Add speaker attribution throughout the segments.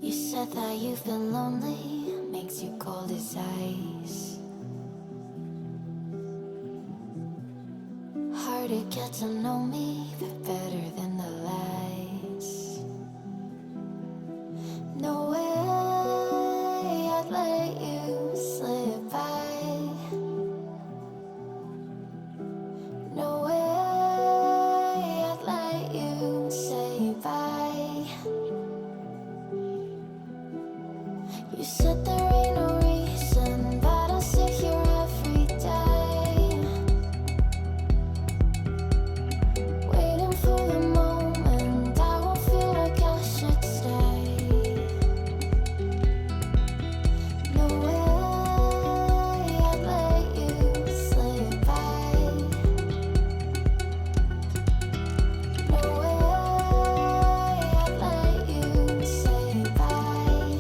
Speaker 1: You said that you've been lonely, makes you cold as ice. Hard to get to know me, but better than the lies. No way I'd let you slip by. No way I'd let you say bye. You said there ain't no reason, but I'll sit here every day, waiting for the moment I won't feel like I should stay. No way I'd let you slip by. No way I'd let you say bye.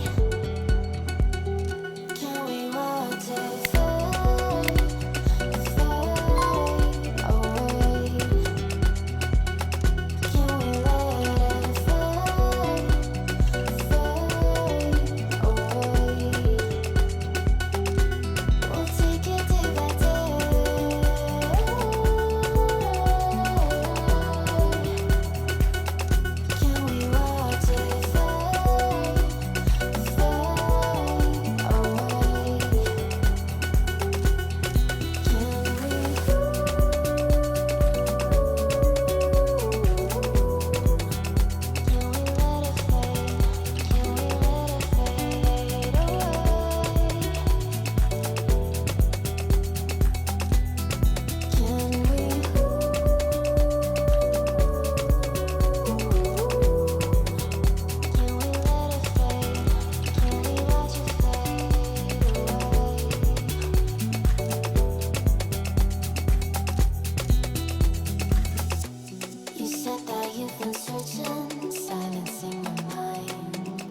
Speaker 1: Can we watch it fade, fade away? Can we let it fade, fade away? We'll take it day by day. Can we watch it fade, fade away? You said that you've been searching, silencing your mind,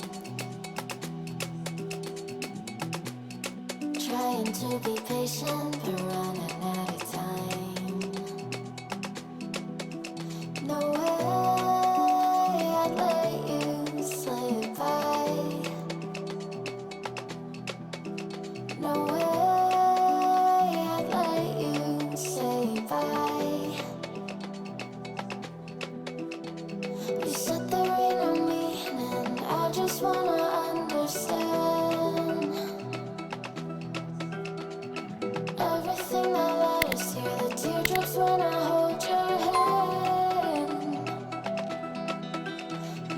Speaker 1: trying to be patient, but running out of time. No way I'd let you slip by. No way I'd let you say bye. You said there ain't no meaning, I just wanna understand everything that led us here, the teardrops when I hold your hand.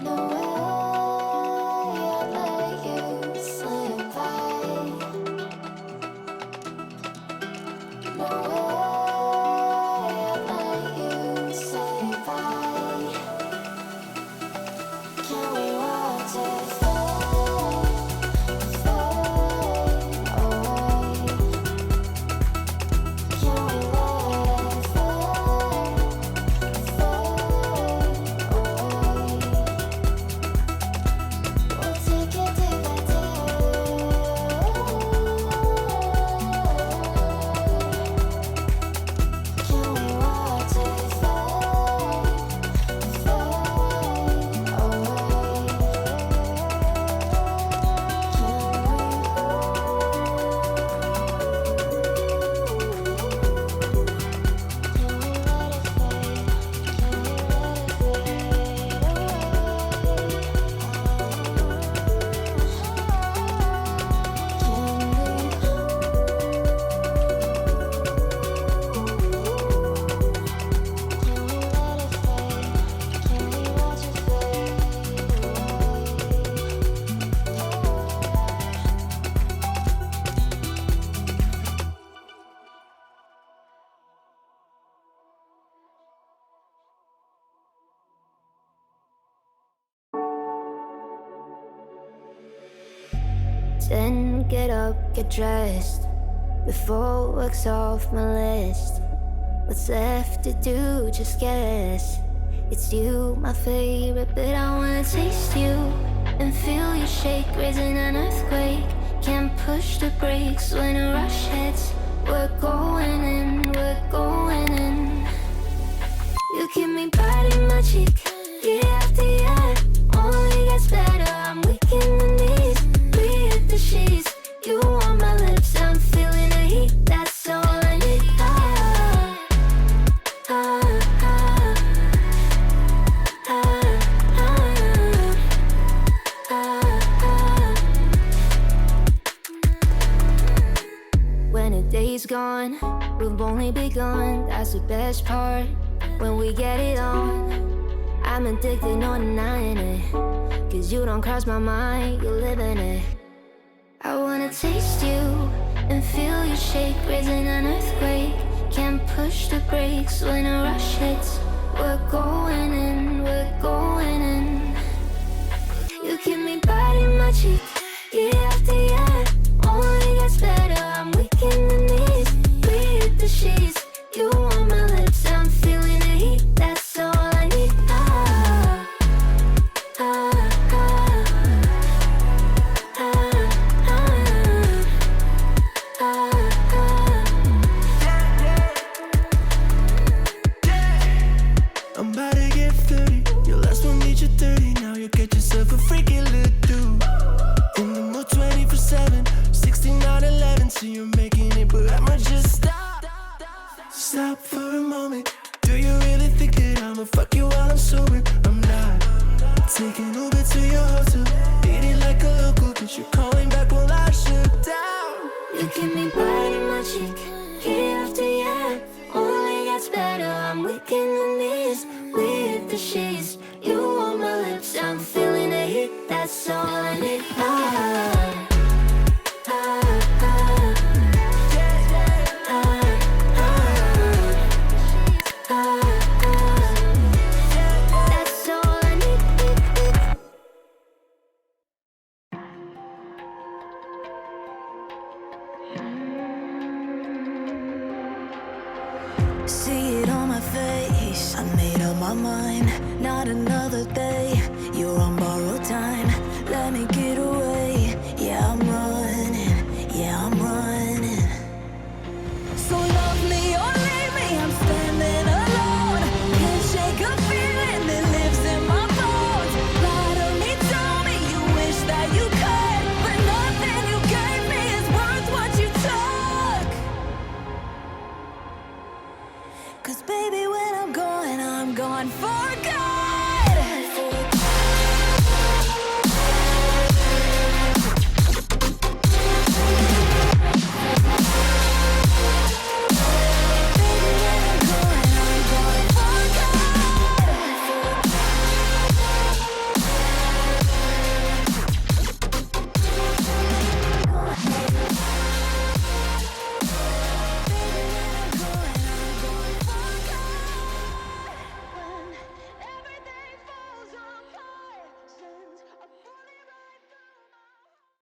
Speaker 1: No way I'd let you slip by. No way I'd let you say bye. Can we watch it fade, fade away? Can we let it fade, fade away? We'll take it day by day. Can we watch it fade, fade away? Then get up, get dressed, before work's off my list. What's left to do, just guess. It's you, my favorite, but I wanna taste you and feel you shake, raising an earthquake. Can't push the brakes when a rush hits. We're going in, we're going in. You keep me biting my cheek, year after year. Only gets better, I'm weak in the gone. We've only begun, that's the best part. When we get it on, I'm addicted, no denying it. Cause you don't cross my mind, you live in it. I wanna taste you and feel you shake, raising an earthquake. Can't push the brakes when a rush hits. We're going in, we're going in. You keep me biting my cheek, year after year. Only gets better, I'm weak in the knees. We hit the sheets, you on my lips, I'm feeling the heat. That's all I need. Ah, ah, ah, ah, ah, ah,
Speaker 2: ah. I'm about to get 30. Your last one made you 30. Now you get yourself a freaking little dude. In the mood 24/7, 69/11. So you're making it, but I'ma just stop for a moment. Do you really think that I'ma fuck you while I'm sober? I'm not. Taking Uber to your hotel, eating like a local, but you're calling back while I shut down.
Speaker 1: you keep me biting my cheek, year after year. Only gets better, I'm weak in the knees. We hit the sheets, you on my lips, I'm feeling the heat. That's all I need. Ah, ah, ah, ah, ah, ah. That's all I need.
Speaker 3: See it on my face, I made up my mind. Not another day